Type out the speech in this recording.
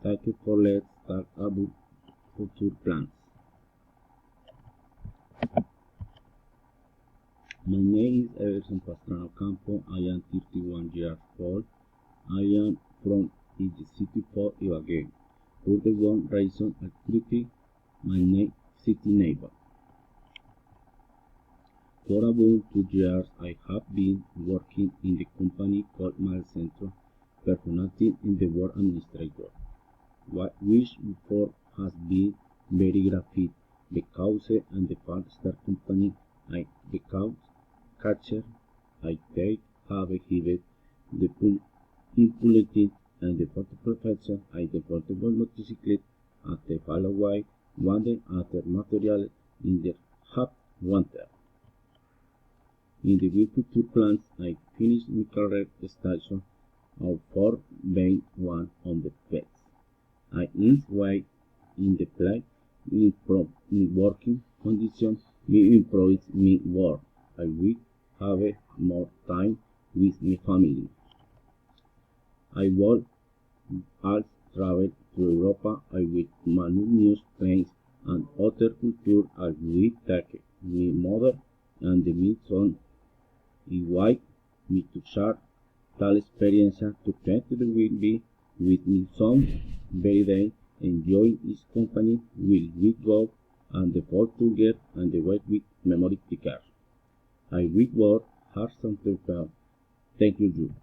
take for let's talk about future plans. My name is Everson Pastrano Campo. I am 31 years old. I am from the city of Ibagué. For the one reason I created my city neighbor. For about 2 years, I have been working in the company called Mal Centro, personality in the board administrator, which before has been very graphic because and the faster company I become catcher, I take have given the implemented and the photo professor I the portable motorcycle at the following one other material in the hub winter. In the future plans, I finished my career station of 4 being one on the pets. I enjoy in the play, improve my working conditions, me improve my work. I will have more time with my family. I will also travel to Europe. I will manage new places and other cultures. I will take my mother and my son. I want me to share tal experience together will be with my son very day, enjoy his company, will we go and the fall together and the work with memory car. I will work hard something. Thank you.